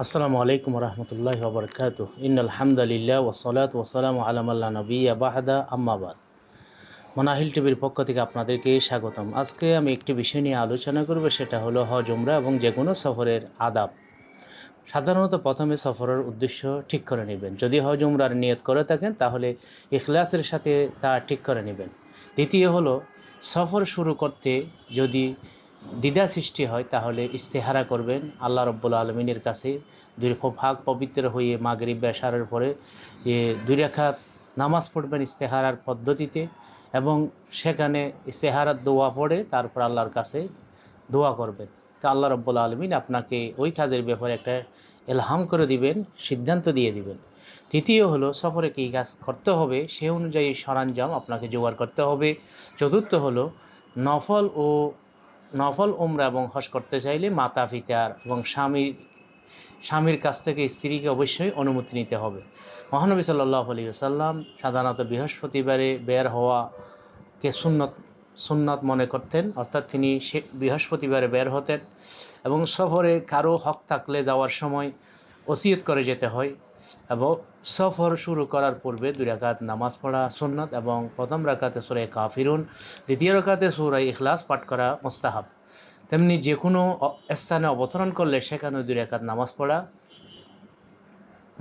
আসসালামু আলাইকুম রহমতুল্লাহি ওয়া বারাকাতুহু ইন্নাল হামদালিল্লাহ ওয়াসসালাতু ওয়াসসালামু আলা মান লা নাবিয়্যা বা'দা আম্মা বাদ। মানাহিল টিভির পক্ষ থেকে আপনাদেরকে স্বাগতম। আজকে আমি একটি বিষয় নিয়ে আলোচনা করব, সেটা হলো হজ উমরা এবং যে কোনো সফরের আদাব। সাধারণত প্রথমে সফরের উদ্দেশ্য ঠিক করে নেবেন। যদি হজ উমরার নিয়ত করে থাকেন তাহলে ইখলাসের সাথে তা ঠিক করে নেবেন। দ্বিতীয় হলো, সফর শুরু করতে যদি দ্বিধা সৃষ্টি হয় তাহলে ইস্তেহারা করবেন আল্লাহ রব্বুল আলমিনের কাছে। দুই ভাগ পবিত্র হয়ে মাগরিব এশারের পরে যে 2 রাকাত নামাজ পড়বেন ইস্তেহারার পদ্ধতিতে, এবং সেখানে ইস্তেহারার দোয়া পড়ে তারপর আল্লাহর কাছে দোয়া করবেন। তা আল্লাহ রব্বুল আলমিন আপনাকে ওই কাজের ব্যাপারে একটা এলহাম করে দিবেন, সিদ্ধান্ত দিয়ে দিবেন। তৃতীয় হলো, সফরে কী কাজ করতে হবে সে অনুযায়ী সরঞ্জাম আপনাকে জোগাড় করতে হবে। চতুর্থ হলো, নফল উমরা এবং হজ করতে চাইলে মাতা পিতার এবং স্বামীর কাছ থেকে স্ত্রীকে অবশ্যই অনুমতি নিতে হবে। মহানবী সাল্লাল্লাহু আলাইহি ওয়াসাল্লাম সাধারণত বৃহস্পতিবারে বের হওয়াকে সুন্নত মনে করতেন, অর্থাৎ তিনি বৃহস্পতিবারে বের হতেন এবং সফরে কারো হক থাকলে যাওয়ার সময় ওসিয়ত করে যেতে হয়। এবং সফর শুরু করার পূর্বে 2 রাকাত নামাজ পড়া সুন্নত এবং প্রথম রাকাতে সূরা কাফিরুন, দ্বিতীয় রাকাতে সূরা ইখলাস পাঠ করা মুস্তাহাব। তেমনি যে কোনো স্থানে অবতরণ করলে সেখানে 2 রাকাত নামাজ পড়া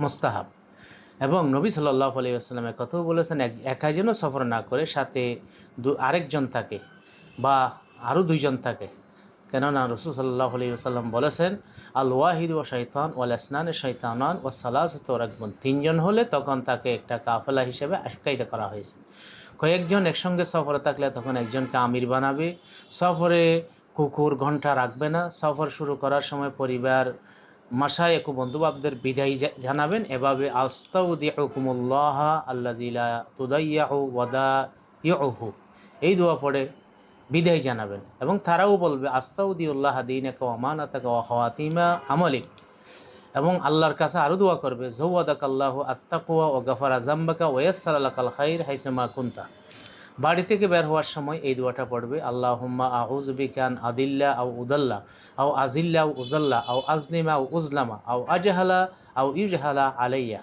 মুস্তাহাব। এবং নবী সাল্লাল্লাহু আলাইহি ওয়াসাল্লাম কথাও বলেছেন, একা যেন সফর না করে সাথে আরেকজন থাকে বা আরও 2 জন থাকে। কেননা রাসূল সাল্লাল্লাহু আলাইহি ওয়াসাল্লাম বলেছেন, আল ওয়াহিদু ওয়া শাইতান ওয়াল আসনানে শাইতানান ওয়া সালাসাতু রাকবুন। 3 জন হলে তখন তাকে একটা কাফেলা হিসেবে আখ্যায়িত করা হয়েছে। কয়েকজন একসঙ্গে সফরে থাকলে তখন একজনকে আমির বানাবে। সফরে কুকুর ঘণ্টা রাখবে না। সফর শুরু করার সময় পরিবার মাশায়েখ ও বন্ধুবাবদের বিদায় জানাবেন। এভাবে আস্তাউদিউকুমুল্লাহ আল্লাযী লা তুদাইয়্যু ওয়াদাইয়ুহু, এই দোয়া পড়ে বিদায় জানাবেন। এবং তারাও বলবে আস্তাউদিউল্লাহ দীনাকা ওয়া আমানাতাকা ওয়া খাওয়াতিমা আমালিক, এবং আল্লাহর কাছে আরও দোয়া করবে যাওয়াদাকাল্লাহু আত-তাকওয়া ওয়া গাফারা যামবাকা ওয়া ইয়াসসারা লাকাল খায়র হাইসুমা কুনতা। বাড়ি থেকে বের হওয়ার সময় এই দোয়াটা পড়বে, আল্লাহুম্মা আউযু বিকা আন আদিল্লা আও উদাল্লা আও আজিল্লা আও উযাল্লা আও আজলিমা আও উজলামা আও আজহালা আও ইউজহালা আলাইয়া।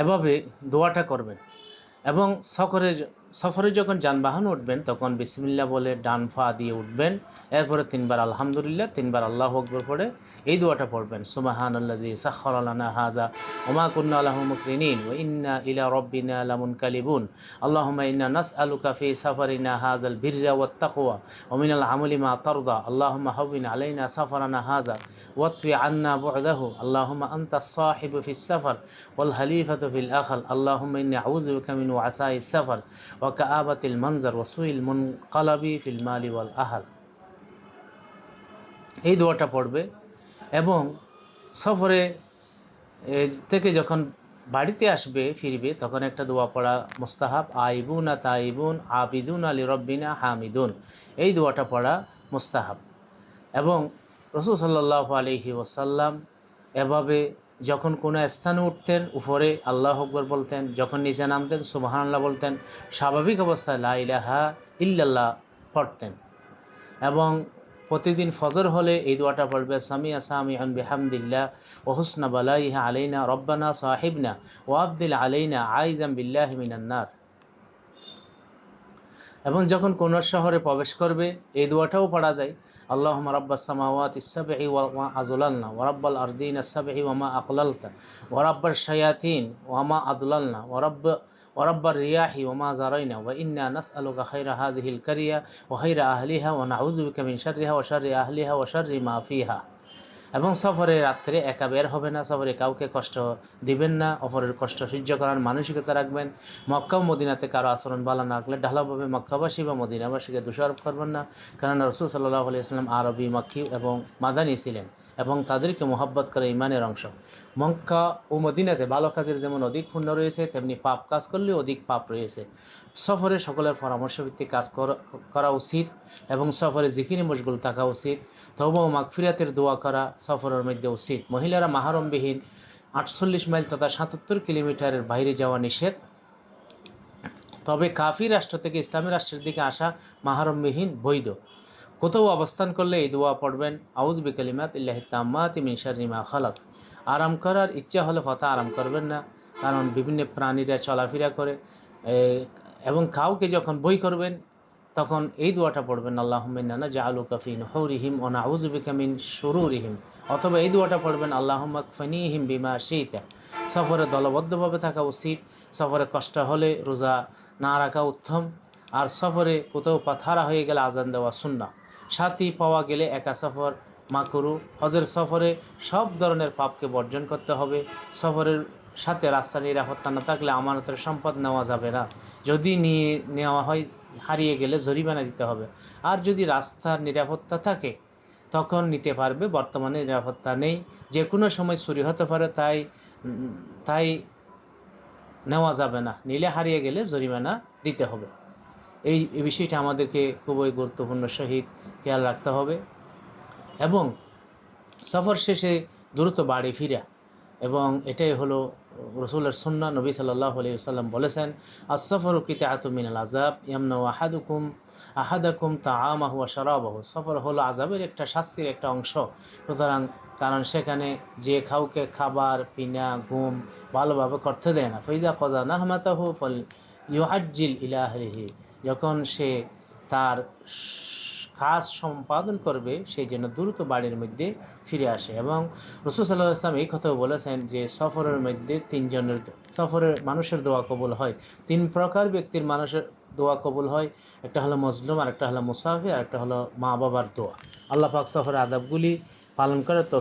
এভাবে দোয়াটা করবেন। এবং সফরে যখন যানবাহন উঠবেন তখন বিসমিল্লাহ বলে ডান পা দিয়ে উঠবেন। এরপরে 3 বার আলহামদুলিল্লাহ, 3 বার আল্লাহু আকবার পড়ে এই দোয়াটা পড়বেন, সুবহানাল্লাযী সাখখারা লানা হাযা ওয়া মা কুন্না লাহু মুকরিনিন ওয়া ইন্না ইলা রাব্বিনা লামুনকালিবুন। আল্লাহুম্মা ইন্না নাসআলুকা ফি সাফারিনা হাযাল বিররা ওয়াত তাকওয়া ওয়া মিনাল আমালি মা তারদা। আল্লাহুম্মা হাওবিন আলাইনা সাফারানা হাযা ওয়াতফি আন্না বু'দাহু। আল্লাহুম্মা আনতাস সাহিবু ফিস সাফার ওয়াল খলিফাতু ফিল আখল। আল্লাহুম্মা ইন্নী আউযু বিকা মিন ওয়াসাইস সাফার ওয়া কাআবাতিল মানজার ওয়া সুইল মুনকালাবি ফিল মালি ওয়াল আহল। এই দোয়াটা পড়বে। এবং সফরে থেকে যখন বাড়িতে ফিরবে তখন একটা দোয়া পড়া মুস্তাহাব, আইবুনা তাইবুন আবিদুন আলি রব্বিনা হামিদুন, এই দোয়াটা পড়া মুস্তাহাব। এবং রাসূল সাল্লাল্লাহু আলাইহি ওয়াসাল্লাম এভাবে যখন কোনো স্থানে উঠতেন উপরে আল্লাহু আকবার বলতেন, যখন নিচে নামতেন সুবহানাল্লাহ বলতেন, স্বাভাবিক অবস্থায় লা ইলাহা ইল্লাল্লাহ পড়তেন। এবং প্রতিদিন ফজর হলে এই দোয়াটা পড়বে, সামিয়া সামিআন বিহামদিল্লাহ ওয়া হুসনা বালাইহা আলাইনা রব্বানা সাহিবনা ওয়া আবদিল আলাইনা আইজাম বিল্লাহি মিনান নার। এবং যখন কোন শহরে প্রবেশ করবে এই দোয়াটাও পড়া যায়, আল্লাহুম্মা রাব্বাস সামাওয়াতিস সাবঈ ওয়া মা আযলালনা ওয়া রাব্বাল আরদিনাস সাবঈ ওয়া মা আকলালতা ওয়া রাব্বাশ শায়াতিন ওয়া মা আদলালনা ওয়া রাব্বার রিয়াহি ওয়া মা যারাইনা ওয়া ইন্না নাসআলুকা খায়রা হাযিহিল কারিয়া ওয়া খায়রা আহলিহা ওয়া নাউযু বিকা মিন শাররিহা ওয়া শাররি আহলিহা ওয়া শাররি মা ফিহা। এবং সফরে রাত্রে একা বের হবে না, সফরে কাউকে কষ্ট দিবেন না, অপরের কষ্ট সহ্য করার মানসিকতা রাখবেন। মক্কা ও মদিনাতে কারো আচরণ ভালো না লাগলে ঢালাওভাবে মক্কাবাসী বা মদিনাবাসীকে দোষারোপ করবেন না, কারণ রাসূল সাল্লাল্লাহু আলাইহি ওয়াসাল্লাম আরবি, মাক্কি এবং মাদানী ছিলেন এবং তাদেরকে মোহাব্বত করে ইমানের অংশ। মক্কা ও মদিনাতে ভালো কাজের যেমন অধিক পুণ্য রয়েছে, তেমনি পাপ কাজ করলে অধিক পাপ রয়েছে। সফরে সকলের পরামর্শভিত্তিক কাজ করা উচিত এবং সফরে জিকিরে মশগুল থাকা উচিত। তওবা ও মাগফিরাতের দোয়া করা সফরের মধ্যে উচিত। মহিলারা মাহরমবিহীন 48 মাইল তথা 77 কিলোমিটারের বাইরে যাওয়া নিষেধ। তবে কাফির রাষ্ট্র থেকে ইসলামী রাষ্ট্রের দিকে আসা মাহরমবিহীন বৈধ। কোথাও অবস্থান করলে এই দোয়া পড়বেন, আউযু বিকালিমাতিল্লাহি তাম্মাতি মিন শাররি মা খালাক। আরাম করার ইচ্ছা হলে পথে আরাম করবেন না, কারণ বিভিন্ন প্রাণীরা চলাফেরা করে। এবং কাউকে যখন বই করবেন তখন এই দোয়াটা পড়বেন, আল্লাহুম্মা ইন্না নাজআলুকা ফি নুহুরিহিম ওয়া নাউযু বিকা মিন শুরুরিহিম। অথবা এই দোয়াটা পড়বেন, আল্লাহুম্মা কফিনিহিম বিমা শি'তা। সফরে দলবদ্ধভাবে থাকা উচিত। সফরে কষ্ট হলে রোজা না রাখা উত্তম। আর সফরে কোথাও পাথারা হয়ে গেলে আজান দেওয়া সুন্নাহ। সাথী পাওয়া গেলে একা সফর মাকরুহ। হজের সফরে সব ধরনের পাপকে বর্জন করতে হবে। সফরের সাথে রাস্তা নিরাপত্তা না থাকলে আমানতের সম্পদ নেওয়া যাবে না। যদি নেওয়া হয়, হারিয়ে গেলে জরিমানা দিতে হবে। আর যদি রাস্তার নিরাপত্তা থাকে তখন নিতে পারবে। বর্তমানে নিরাপত্তা নেই, যে কোনো সময় চুরি হতে পারে, তাই নেওয়া যাবে না। নিলে হারিয়ে গেলে জরিমানা দিতে হবে। এই বিষয়টা আমাদেরকে খুবই গুরুত্বপূর্ণ সহিত খেয়াল রাখতে হবে। এবং সফর শেষে দ্রুত বাড়ি ফিরা, এবং এটাই হলো রসুলের সুন্নাহ। নবী সাল্লাল্লাহু আলাইহি ওয়াসাল্লাম বলেছেন, আস-সফরু কিতআতুম মিনাল আযাব ইয়ামনাউ আহাদাকুম তাআমাহু ওয়া শারাবাহু। সফর হলো আযাবের একটা, শাস্তির একটা অংশ। সুতরাং কারণ সেখানে যে কাউকে খাবার পিনা ঘুম ভালোভাবে করতে দেয় না। ফাইজা কাযা নাহমাতাহু ফাল ইউআজ্জিল ইলা আহলিহি। যখন সে তার কাজ সম্পাদন করবে সেই জন্য দ্রুত বাড়ির মধ্যে ফিরে আসে। এবং রাসূল সাল্লাল্লাহু আলাইহি ওয়াসাল্লাম এই কথাও বলেছেন যে সফরের মধ্যে সফরের মানুষের দোয়া কবুল হয়। 3 প্রকার ব্যক্তির মানুষের দোয়া কবুল হয়। একটা হলো মজলুম, আর একটা হলো মুসাফির, আর একটা হলো মা বাবার দোয়া। আল্লাহ পাক সফরের আদাবগুলি পালন করে তৌফিক